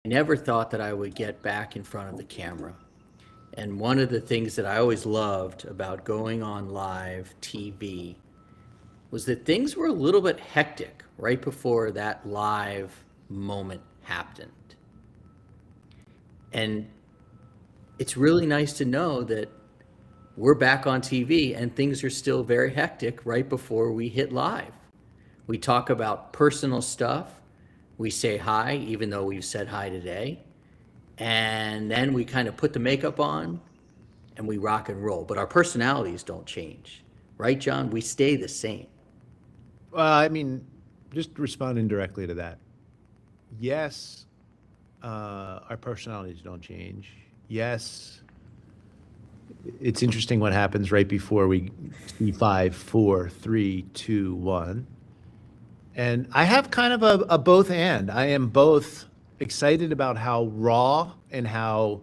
never thought that I would get back in front of the camera. And one of the things that I always loved about going on live TV was that things were a little bit hectic right before that live moment happened. And it's really nice to know that we're back on TV and things are still very hectic right before we hit live. We talk about personal stuff. We say hi, even though we've said hi today. And then we kind of put the makeup on and we rock and roll. But our personalities don't change, right, John? We stay the same. Well, I mean, just responding directly to that. Yes, our personalities don't change. Yes, it's interesting what happens right before we see 5, 4, 3, 2, 1. And I have kind of a both and. I am both excited about how raw and how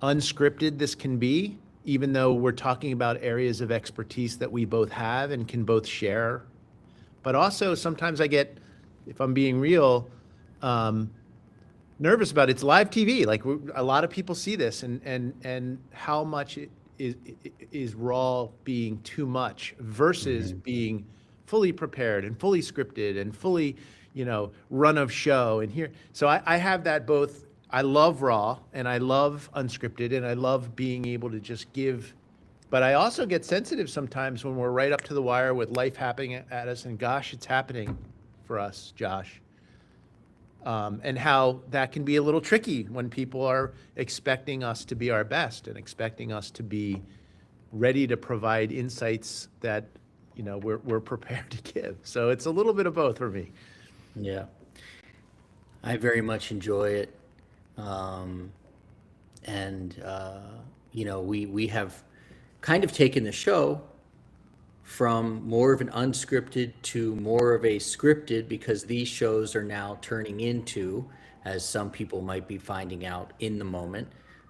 unscripted this can be, even though we're talking about areas of expertise that we both have and can both share. But also sometimes I get, if I'm being real, nervous about it. It's live TV. Like a lot of people see this, and how much it is raw being too much versus being fully prepared and fully scripted and fully, run of show and here. So I have that both. I love raw and I love unscripted and I love being able to just give. But I also get sensitive sometimes when we're right up to the wire with life happening at us, and gosh, it's happening for us, Josh. And how that can be a little tricky when people are expecting us to be our best and expecting us to be ready to provide insights that we're prepared to give. So it's a little bit of both for me. Yeah. I very much enjoy it. And we have kind of taken the show from more of an unscripted to more of a scripted, because these shows are now turning into, as some people might be finding out in the moment,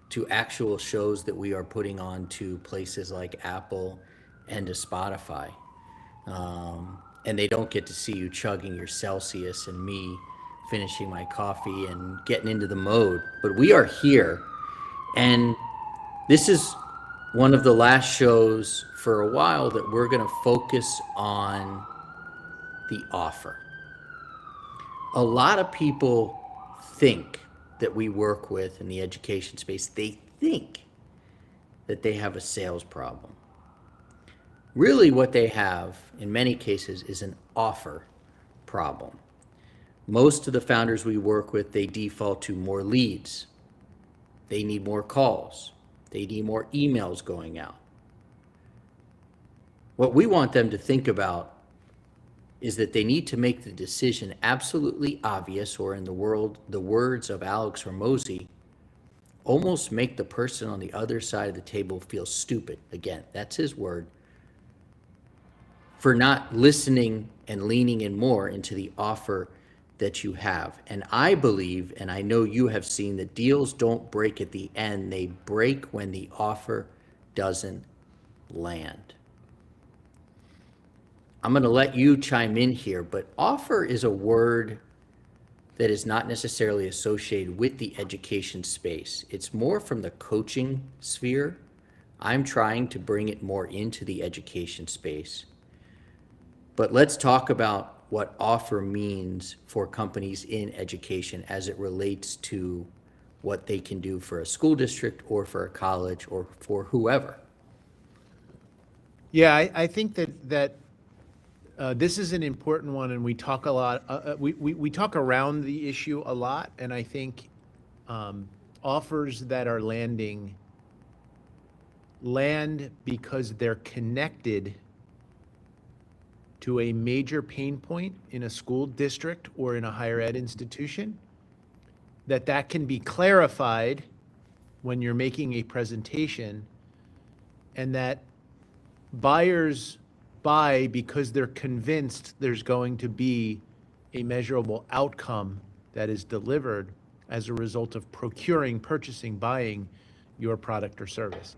to actual shows that we are putting on to places like Apple and to Spotify. And they don't get to see you chugging your Celsius and me finishing my coffee and getting into the mode. But we are here, and this is one of the last shows for a while that we're going to focus on the offer. A lot of people think that we work with in the education space, they think that they have a sales problem. Really, what they have in many cases is an offer problem. Most of the founders we work with, they default to more leads. They need more calls. They need more emails going out. What we want them to think about is that they need to make the decision absolutely obvious, or in the words of Alex Ramosi, almost make the person on the other side of the table feel stupid. Again, that's his word. For not listening and leaning in more into the offer that you have. And I believe, and I know you have seen, that deals don't break at the end. They break when the offer doesn't land. I'm going to let you chime in here, but offer is a word that is not necessarily associated with the education space. It's more from the coaching sphere. I'm trying to bring it more into the education space. But let's talk about what offer means for companies in education as it relates to what they can do for a school district or for a college or for whoever. Yeah, I think that this is an important one, and we talk a lot. We talk around the issue a lot, and I think offers that are land because they're connected to a major pain point in a school district or in a higher ed institution, that can be clarified when you're making a presentation, and that buyers buy because they're convinced there's going to be a measurable outcome that is delivered as a result of procuring, purchasing, buying your product or service.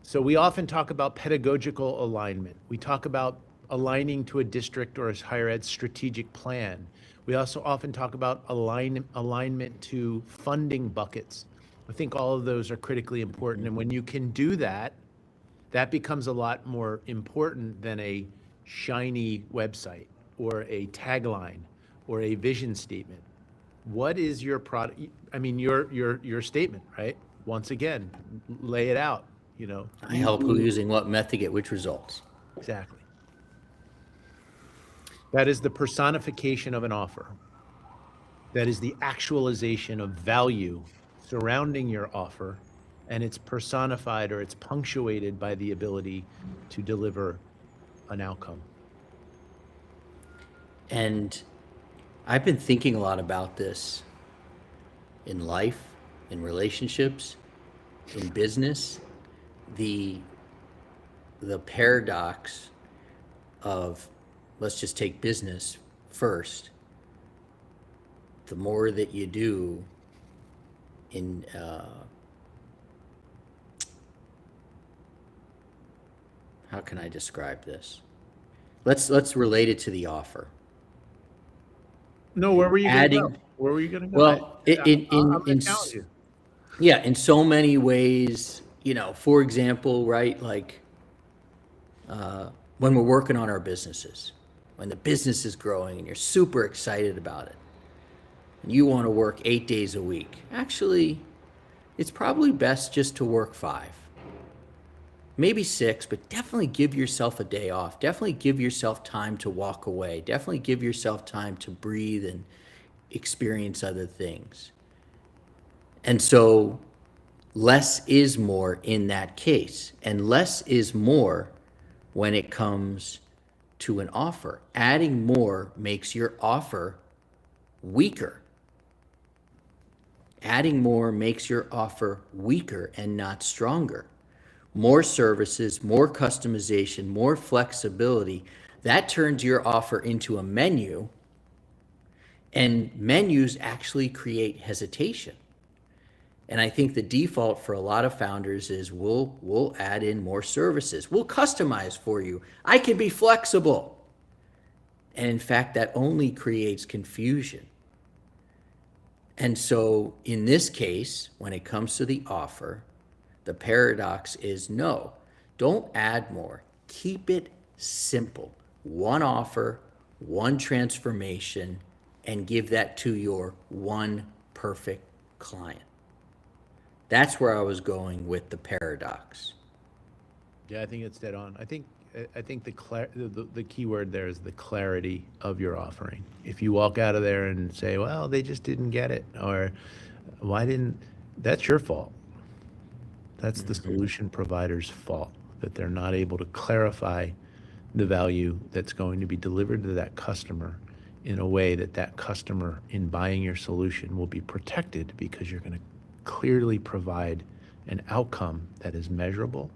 So we often talk about pedagogical alignment. We talk about aligning to a district or a higher ed strategic plan. We also often talk about alignment to funding buckets. I think all of those are critically important. And when you can do that, that becomes a lot more important than a shiny website or a tagline or a vision statement. What is your product? I mean, your statement, right? Once again, lay it out, you know. I help who using what method get which results. Exactly. That is the personification of an offer. That is the actualization of value surrounding your offer, and it's personified or it's punctuated by the ability to deliver an outcome. And I've been thinking a lot about this in life, in relationships, in business, the paradox of, let's just take business first. The more that you do in how can I describe this? Let's relate it to the offer. No, where were you going to Adding, go? Where were you going to go? well, I'm going to challenge you. yeah, in so many ways, you know, for example, right, like when we're working on our businesses, when the business is growing and you're super excited about it, and you want to work 8 days a week, actually, it's probably best just to work 5, maybe 6, but definitely give yourself a day off. Definitely give yourself time to walk away. Definitely give yourself time to breathe and experience other things. And so less is more in that case, and less is more when it comes to an offer. Adding more makes your offer weaker. Adding more makes your offer weaker and not stronger. More services, more customization, more flexibility, that turns your offer into a menu, and menus actually create hesitation. And I think the default for a lot of founders is we'll add in more services. We'll customize for you. I can be flexible. And in fact, that only creates confusion. And so in this case, when it comes to the offer, the paradox is no, don't add more. Keep it simple. One offer, one transformation, and give that to your one perfect client. That's where I was going with the paradox. Yeah, I think it's dead on. I think the key word there is the clarity of your offering. If you walk out of there and say, well, they just didn't get it, or that's your fault. That's the solution provider's fault, that they're not able to clarify the value that's going to be delivered to that customer in a way that that customer, in buying your solution, will be protected, because you're going to clearly provide an outcome that is measurable,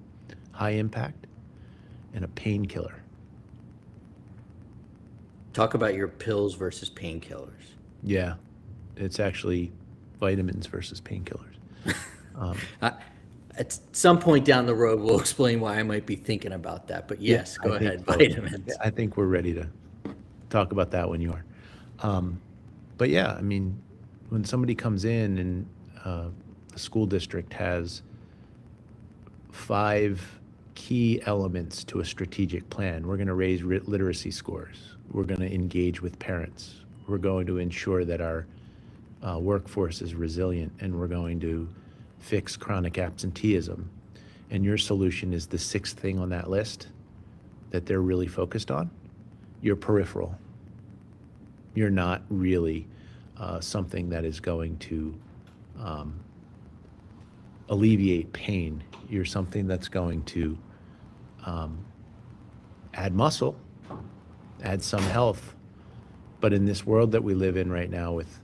high impact, and a painkiller. Talk about your pills versus painkillers. Yeah, it's actually vitamins versus painkillers. At some point down the road, we'll explain why I might be thinking about that. But yes, go ahead, vitamins. I think we're ready to talk about that when you are. But yeah, I mean, when somebody comes in and a school district has 5 key elements to a strategic plan. We're going to raise literacy scores. We're going to engage with parents. We're going to ensure that our workforce is resilient, and we're going to fix chronic absenteeism. And your solution is the 6th thing on that list that they're really focused on. You're peripheral. You're not really something that is going to alleviate pain. You're something that's going to add muscle, add some health. But in this world that we live in right now, with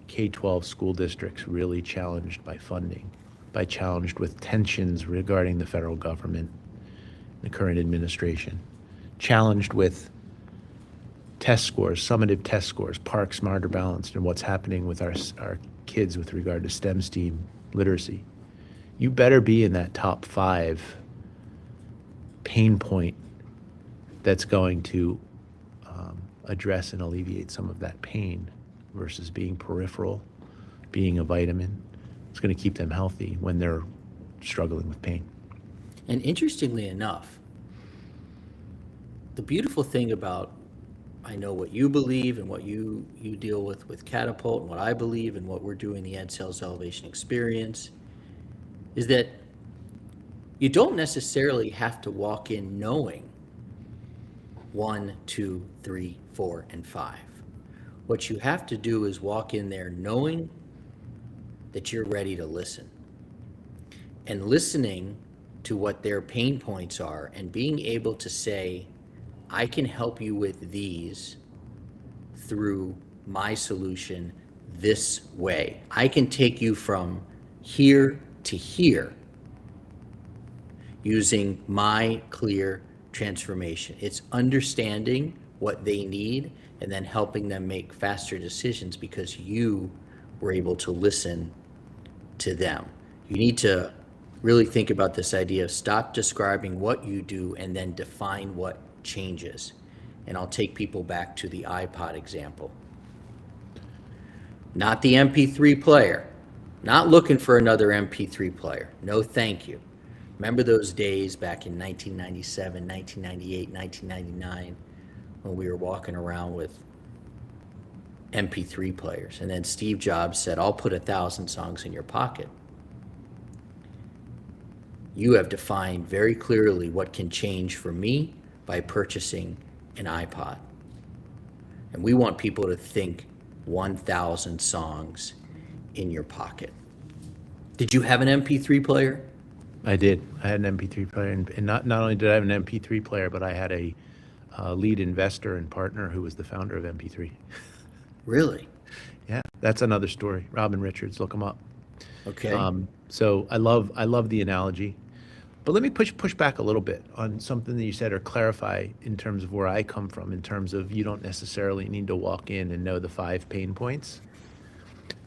K-12 school districts really challenged by funding, challenged with tensions regarding the federal government, the current administration, challenged with test scores, summative test scores, PARCC, Smarter, Balanced, and what's happening with our kids with regard to STEM literacy. You better be in that top 5 pain point that's going to address and alleviate some of that pain versus being peripheral, being a vitamin. It's going to keep them healthy when they're struggling with pain. And interestingly enough, the beautiful thing about, I know what you believe and what you deal with Catapult, and what I believe and what we're doing, the Ed Sales Elevation Experience, is that you don't necessarily have to walk in knowing 1, 2, 3, 4, and 5. What you have to do is walk in there knowing that you're ready to listen, and listening to what their pain points are, and being able to say, I can help you with these through my solution this way. I can take you from here to here using my clear transformation. It's understanding what they need and then helping them make faster decisions because you were able to listen to them. You need to really think about this idea of stop describing what you do and then define what changes. And I'll take people back to the iPod example. Not the MP3 player. Not looking for another MP3 player. No, thank you. Remember those days back in 1997, 1998, 1999, when we were walking around with MP3 players. And then Steve Jobs said, I'll put 1,000 songs in your pocket. You have defined very clearly what can change for me by purchasing an iPod. And we want people to think 1,000 songs in your pocket. Did you have an MP3 player? I did. I had an MP3 player, and not only did I have an MP3 player, but I had a lead investor and partner who was the founder of MP3. Really? Yeah, that's another story. Robin Richards, look him up. Okay. So I love the analogy, but let me push back a little bit on something that you said, or clarify in terms of where I come from, in terms of you don't necessarily need to walk in and know the 5 pain points.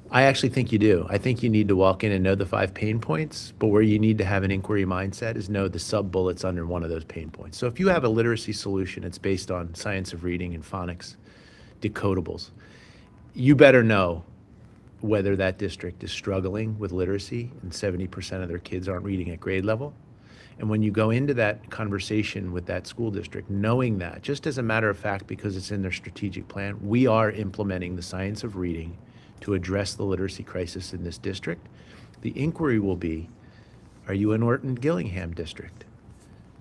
I actually think you do. I think you need to walk in and know the 5 pain points, but where you need to have an inquiry mindset is know the sub-bullets under one of those pain points. So if you have a literacy solution, it's based on science of reading and phonics, decodables, you better know whether that district is struggling with literacy and 70% of their kids aren't reading at grade level. And when you go into that conversation with that school district, knowing that, just as a matter of fact, because it's in their strategic plan, we are implementing the science of reading to address the literacy crisis in this district. The inquiry will be, are you an Orton-Gillingham district?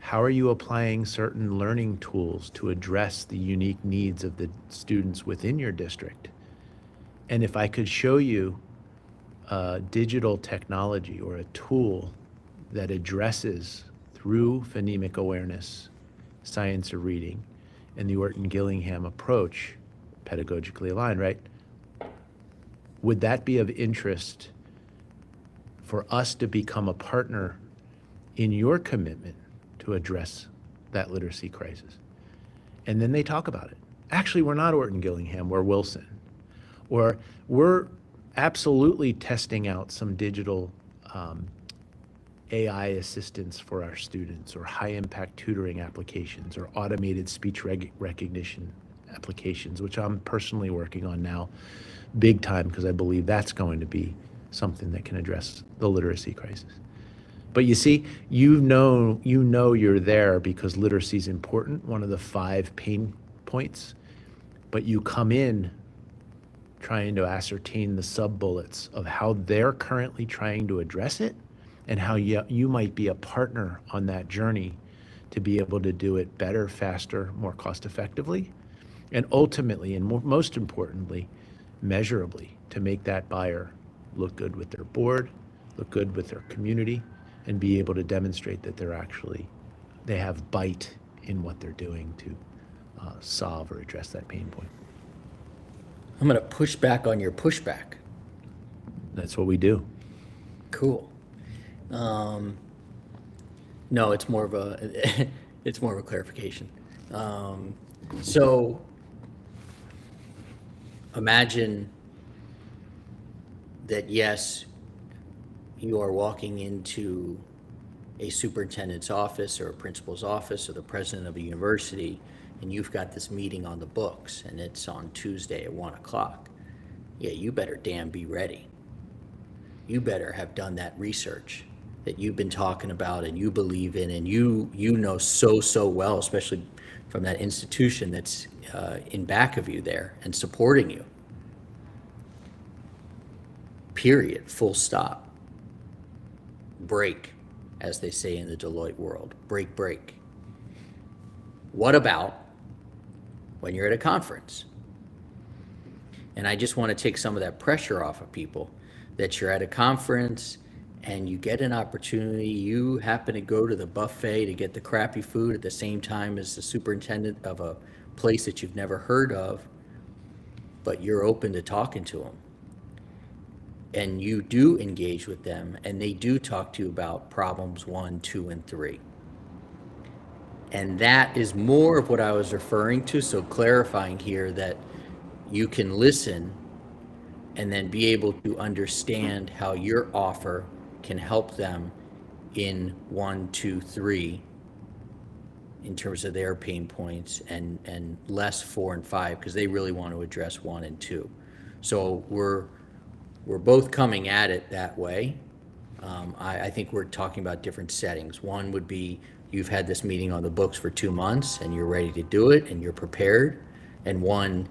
How are you applying certain learning tools to address the unique needs of the students within your district? And if I could show you a digital technology or a tool that addresses through phonemic awareness, science of reading, and the Orton-Gillingham approach, pedagogically aligned, right? Would that be of interest for us to become a partner in your commitment to address that literacy crisis? And then they talk about it. Actually, we're not Orton-Gillingham, we're Wilson. Or we're absolutely testing out some digital AI assistance for our students, or high impact tutoring applications, or automated speech recognition applications, which I'm personally working on now big time, because I believe that's going to be something that can address the literacy crisis. But you see, you know you're there because literacy is important, one of the 5 pain points, but you come in trying to ascertain the sub-bullets of how they're currently trying to address it, and how you might be a partner on that journey to be able to do it better, faster, more cost effectively, and ultimately, and most importantly, measurably, to make that buyer look good with their board, look good with their community, and be able to demonstrate that they have bite in what they're doing to solve or address that pain point. I'm going to push back on your pushback. That's what we do. Cool. No, it's more of a it's more of a clarification. So imagine that, yes, you are walking into a superintendent's office or a principal's office or the president of a university, and you've got this meeting on the books and it's on Tuesday at 1 o'clock, yeah, you better damn be ready. You better have done that research that you've been talking about and you believe in, and you know so well, especially from that institution that's in back of you there and supporting you. Period. Full stop. Break, as they say in the Deloitte world. Break. What about when you're at a conference? And I just want to take some of that pressure off of people, that you're at a conference and you get an opportunity, you happen to go to the buffet to get the crappy food at the same time as the superintendent of a place that you've never heard of, but you're open to talking to them. And you do engage with them, and they do talk to you about problems 1, 2, and 3. And that is more of what I was referring to, so clarifying here that you can listen and then be able to understand how your offer can help them in 1, 2, 3 in terms of their pain points, and less 4 and 5 because they really want to address 1 and 2. So we're both coming at it that way. I think we're talking about different settings. One would be you've had this meeting on the books for 2 months and you're ready to do it and you're prepared. And one,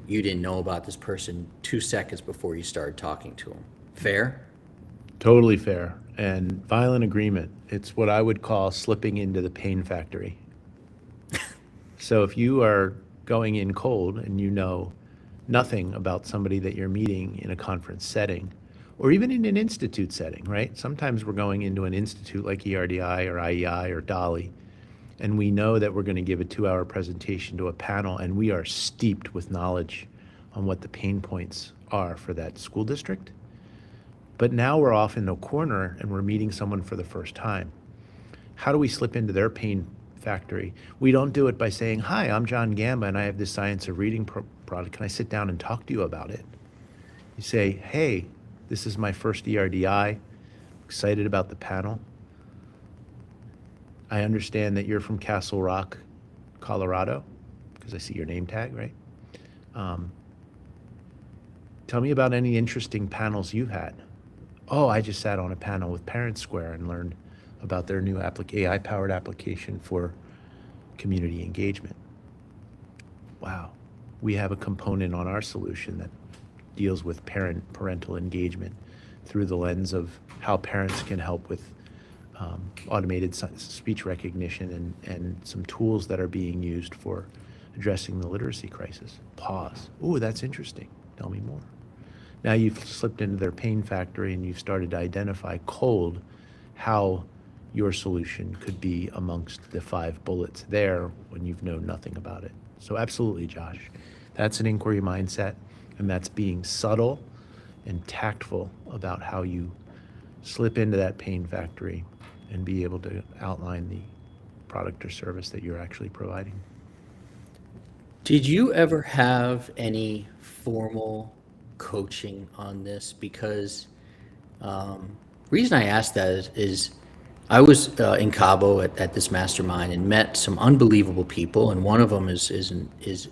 you didn't know about this person 2 seconds before you started talking to them. Fair? Totally fair. And violent agreement. It's what I would call slipping into the pain factory. So if you are going in cold and you know nothing about somebody that you're meeting in a conference setting, or even in an institute setting, right? Sometimes we're going into an institute like ERDI or IEI or DOLI, and we know that we're going to give a 2-hour presentation to a panel, and we are steeped with knowledge on what the pain points are for that school district. But now we're off in a corner and we're meeting someone for the first time. How do we slip into their pain factory? We don't do it by saying, "Hi, I'm John Gamba and I have this Science of Reading product. Can I sit down and talk to you about it?" You say, "Hey, this is my first ERDI. Excited about the panel. I understand that you're from Castle Rock, Colorado, because I see your name tag, right? Tell me about any interesting panels you've had." "Oh, I just sat on a panel with Parent Square and learned about their new AI-powered application for community engagement." Wow. We have a component on our solution that deals with parental engagement through the lens of how parents can help with automated speech recognition and some tools that are being used for addressing the literacy crisis. Pause. "Oh, that's interesting. Tell me more." Now you've slipped into their pain factory and you've started to identify cold how your solution could be amongst the 5 bullets there when you've known nothing about it. So absolutely, Josh, that's an inquiry mindset, and that's being subtle and tactful about how you slip into that pain factory and be able to outline the product or service that you're actually providing. Did you ever have any formal coaching on this? Because reason I asked that is I was in Cabo at this mastermind and met some unbelievable people, and one of them is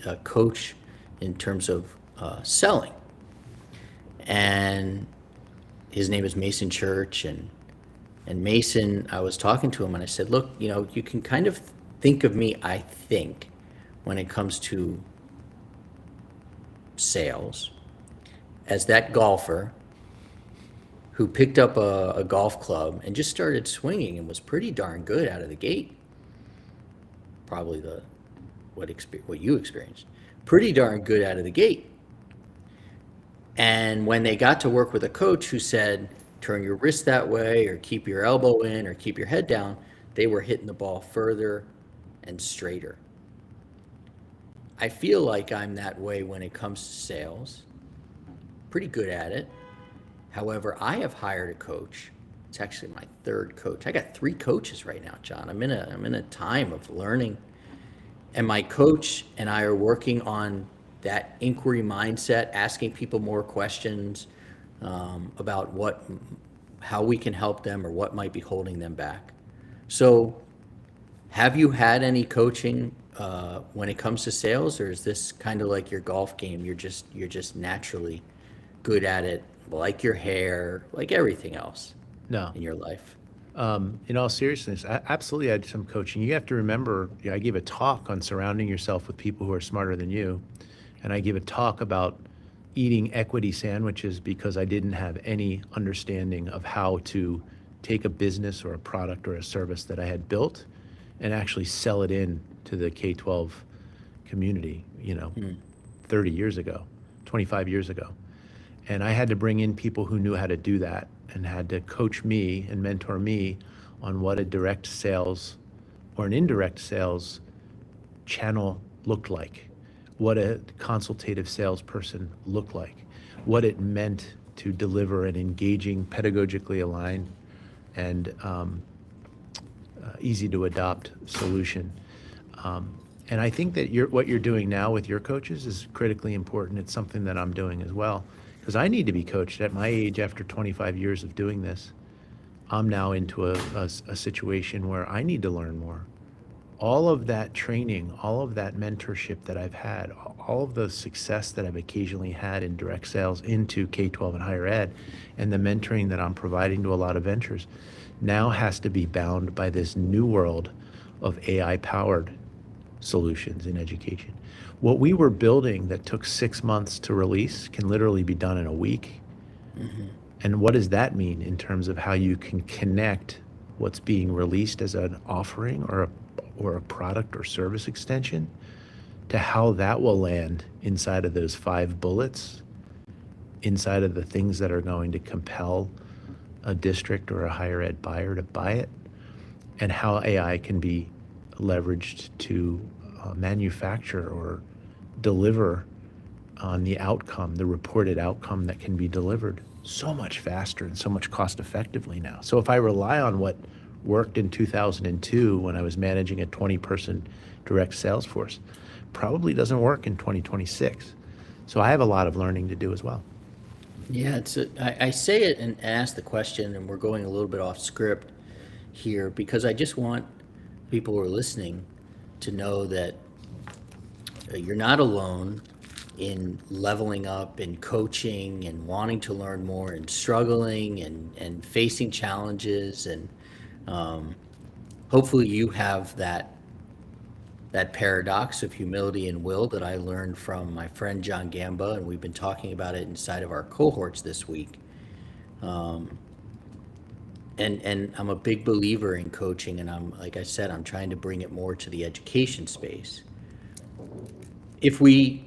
a coach in terms of selling, and his name is Mason Church, and Mason, I was talking to him and I said, "Look, you can kind of think of me, I think, when it comes to sales, as that golfer who picked up a golf club and just started swinging and was pretty darn good out of the gate. Probably what you experienced. Pretty darn good out of the gate. And when they got to work with a coach who said, turn your wrist that way, or keep your elbow in, or keep your head down, they were hitting the ball further and straighter. I feel like I'm that way when it comes to sales. Pretty good at it. However, I have hired a coach. It's actually my 3rd coach. I got 3 coaches right now, John. I'm in a time of learning. And my coach and I are working on that inquiry mindset, asking people more questions about how we can help them or what might be holding them back. So have you had any coaching when it comes to sales, or is this kind of like your golf game? You're just naturally good at it, like your hair, like everything else No. in your life. In all seriousness, absolutely, I had some coaching. You have to remember, I gave a talk on surrounding yourself with people who are smarter than you, and I gave a talk about eating equity sandwiches because I didn't have any understanding of how to take a business or a product or a service that I had built and actually sell it in to the K-12 community, 30 years ago, 25 years ago. And I had to bring in people who knew how to do that and had to coach me and mentor me on what a direct sales or an indirect sales channel looked like, what a consultative salesperson looked like, what it meant to deliver an engaging, pedagogically aligned, and easy to adopt solution. And I think that what you're doing now with your coaches is critically important. It's something that I'm doing as well, because I need to be coached at my age after 25 years of doing this. I'm now into a situation where I need to learn more. All of that training, all of that mentorship that I've had, all of the success that I've occasionally had in direct sales into K-12 and higher ed, and the mentoring that I'm providing to a lot of ventures, now has to be bound by this new world of AI-powered solutions in education. What we were building that took 6 months to release can literally be done in a week. Mm-hmm. And what does that mean in terms of how you can connect what's being released as an offering or a product or service extension to how that will land inside of those 5 bullets, inside of the things that are going to compel a district or a higher ed buyer to buy it, and how AI can be leveraged to manufacture or deliver on the outcome, the reported outcome that can be delivered so much faster and so much cost effectively now. So if I rely on what worked in 2002 when I was managing a 20-person direct sales force, probably doesn't work in 2026. So I have a lot of learning to do as well. Yeah, I say it and ask the question, and we're going a little bit off script here because I just want people who are listening to know that you're not alone in leveling up and coaching and wanting to learn more and struggling and facing challenges. And hopefully you have that paradox of humility and will that I learned from my friend John Gamba, and we've been talking about it inside of our cohorts this week. And I'm a big believer in coaching, and like I said, I'm trying to bring it more to the education space. If we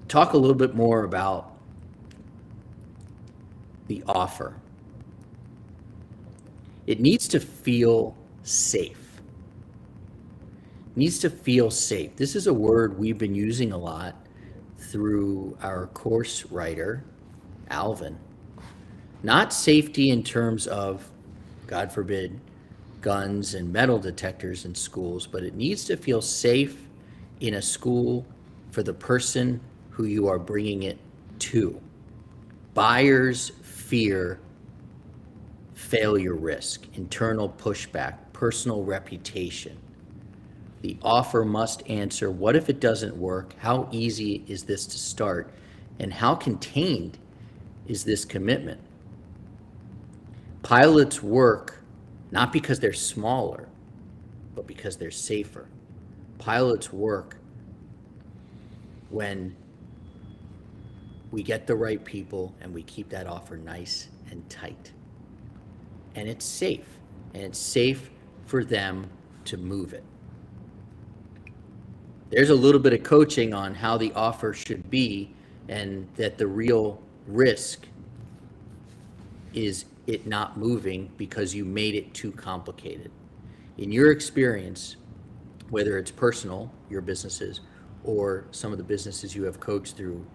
talk a little bit more about the offer, it needs to feel safe. Needs to feel safe. This is a word we've been using a lot through our course writer, Alvin. Not safety in terms of, God forbid, guns and metal detectors in schools, but it needs to feel safe in a school for the person who you are bringing it to. Buyers fear failure risk, internal pushback, personal reputation. The offer must answer, what if it doesn't work? How easy is this to start? And how contained is this commitment? Pilots work not because they're smaller, but because they're safer. Pilots work when we get the right people and we keep that offer nice and tight. And it's safe. And it's safe for them to move it. There's a little bit of coaching on how the offer should be, and that the real risk is it not moving because you made it too complicated. In your experience, whether it's personal, your businesses, or some of the businesses you have coached through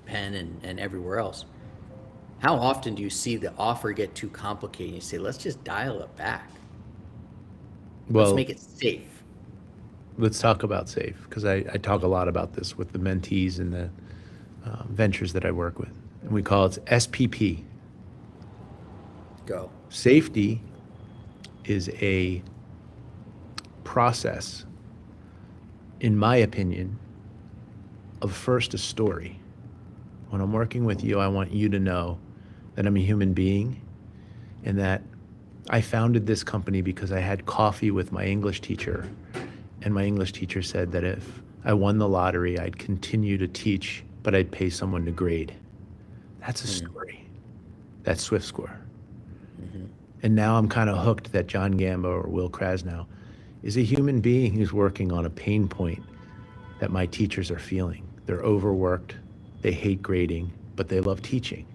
Penn and everywhere else, how often do you see the offer get too complicated? You say, let's just dial it back. Let's make it safe. Let's talk about safe, because I talk a lot about this with the mentees and the ventures that I work with. And we call it SPP. Go. Safety is a process, in my opinion, of first a story. When I'm working with you, I want you to know that I'm a human being and that I founded this company because I had coffee with my English teacher, and my English teacher said that if I won the lottery, I'd continue to teach, but I'd pay someone to grade. That's a story. That's SwiftScore. And now I'm kind of hooked that John Gamba or Will Krasnow is a human being who's working on a pain point that my teachers are feeling. They're overworked, they hate grading, but they love teaching.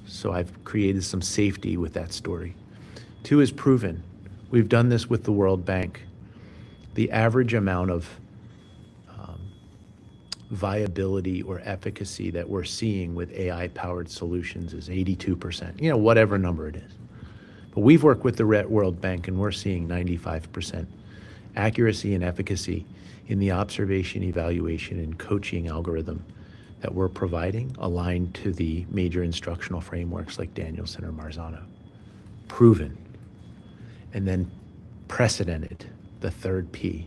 So I've created some safety with that story. 2 is proven. We've done this with the World Bank. The average amount of viability or efficacy that we're seeing with AI-powered solutions is 82%, whatever number it is. But we've worked with the World Bank, and we're seeing 95% accuracy and efficacy in the observation, evaluation, and coaching algorithm that we're providing, aligned to the major instructional frameworks like Danielson or Marzano. Proven. And then precedented, the 3rd P.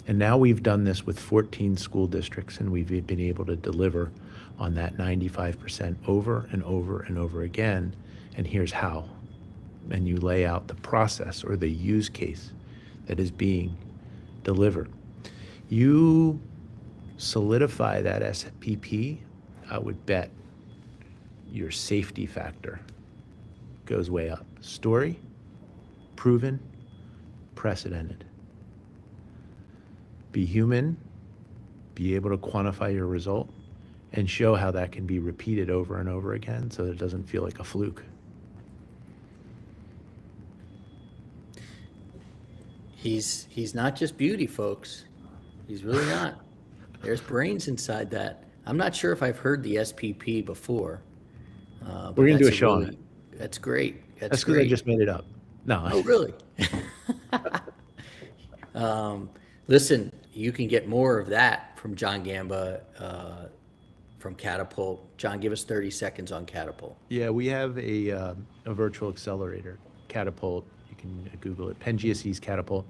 And now we've done this with 14 school districts, and we've been able to deliver on that 95% over and over and over again. And here's how. And you lay out the process or the use case that is being delivered. You solidify that SPP, I would bet your safety factor goes way up. Story, proven, precedented. Be human, be able to quantify your result, and show how that can be repeated over and over again so that it doesn't feel like a fluke. He's not just beauty, folks. He's really not. There's brains inside that. I'm not sure if I've heard the SPP before. We're going to do a show on it. That's great. That's because I just made it up. No. Oh, really? Listen, you can get more of that from John Gamba from Catapult. John, give us 30 seconds on Catapult. Yeah, we have a virtual accelerator, Catapult. You can Google it, Penn GSE's Catapult.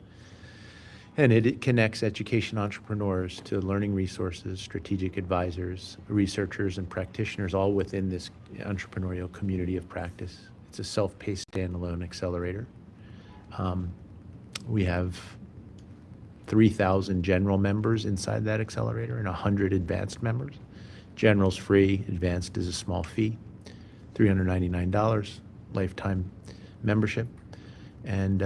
And it connects education entrepreneurs to learning resources, strategic advisors, researchers, and practitioners, all within this entrepreneurial community of practice. It's a self-paced standalone accelerator. We have 3,000 general members inside that accelerator and 100 advanced members. General's free, advanced is a small fee, $399 lifetime membership. And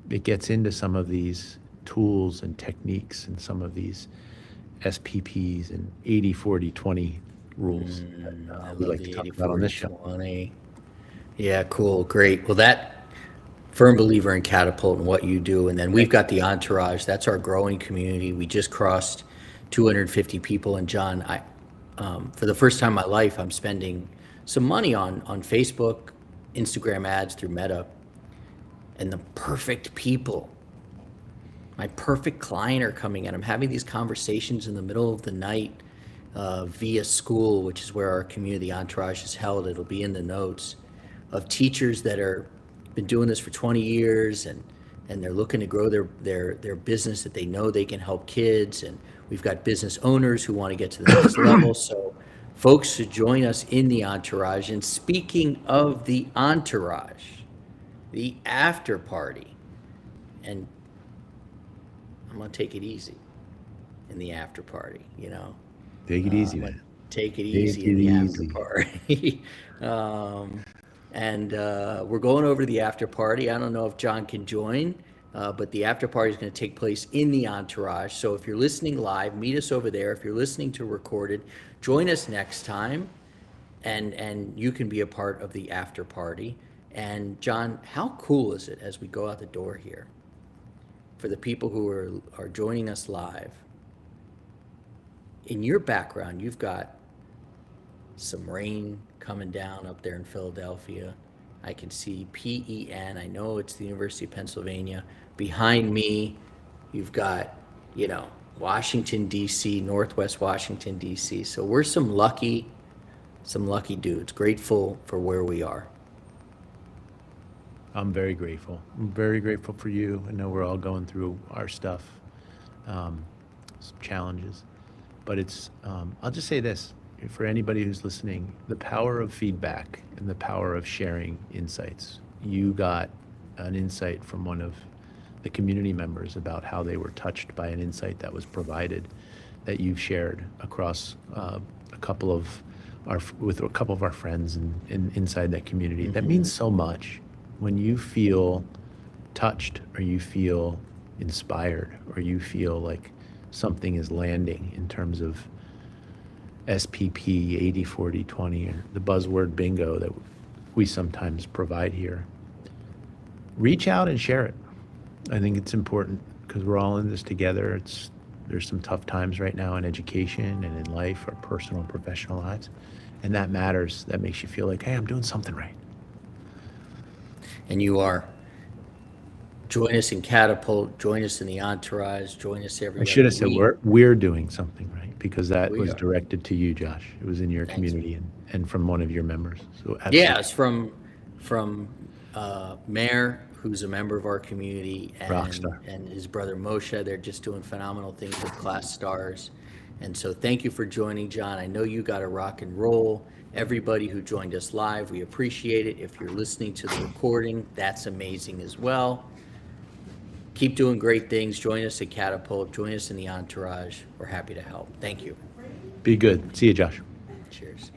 it gets into some of these tools and techniques and some of these SPPs and 80-40-20 rules that we like to talk about on this show. 20. Yeah, cool, great. Well, that firm believer in Catapult and what you do, and then we've got the Entourage. That's our growing community. We just crossed 250 people, and John, I for the first time in my life, I'm spending some money on Facebook, Instagram ads through Meta. And the perfect people, my perfect client are coming in. I'm having these conversations in the middle of the night via school, which is where our community Entourage is held. It'll be in the notes, of teachers that are been doing this for 20 years and they're looking to grow their business, that they know they can help kids. And we've got business owners who want to get to the next level. So folks should join us in the Entourage. And speaking of the Entourage, the after party, and I'm gonna take it easy in the after party, Take it easy, man. Take it easy in the after party. And we're going over to the after party. I don't know if John can join, but the after party is going to take place in the Entourage. So if you're listening live, meet us over there. If you're listening to recorded, join us next time, and you can be a part of the after party. And John, how cool is it as we go out the door here for the people who are joining us live? In your background, you've got some rain coming down up there in Philadelphia. I can see PEN. I know it's the University of Pennsylvania. Behind me, you've got, Washington, D.C., Northwest Washington, D.C. So we're some lucky dudes, grateful for where we are. I'm very grateful. I'm very grateful for you. I know we're all going through our stuff, some challenges, but I'll just say this for anybody who's listening, the power of feedback and the power of sharing insights. You got an insight from one of the community members about how they were touched by an insight that was provided that you've shared across with a couple of our friends and inside that community. That means so much when you feel touched or you feel inspired or you feel like something is landing in terms of SPP 80/40/20 or the buzzword bingo that we sometimes provide here. Reach out and share it. I think it's important because we're all in this together. There's some tough times right now in education and in life, our personal and professional lives, and that matters. That makes you feel like, hey, I'm doing something right. And you are. Join us in Catapult, join us in the Entourage, join us I everywhere. should have said we're doing something right because that We was are. directed to you, Josh. It was in your Thanks. community and from one of your members. So absolutely. Yeah, it's from Mayor, who's a member of our community, Rockstar. and his brother Moshe. They're just doing phenomenal things with Class Stars. And so thank you for joining, John. I know you got to rock and roll. Everybody who joined us live, we appreciate it. If you're listening to the recording, that's amazing as well. Keep doing great things. Join us at Catapult. Join us in the Entourage. We're happy to help. Thank you. Be good. See you, Josh. Cheers.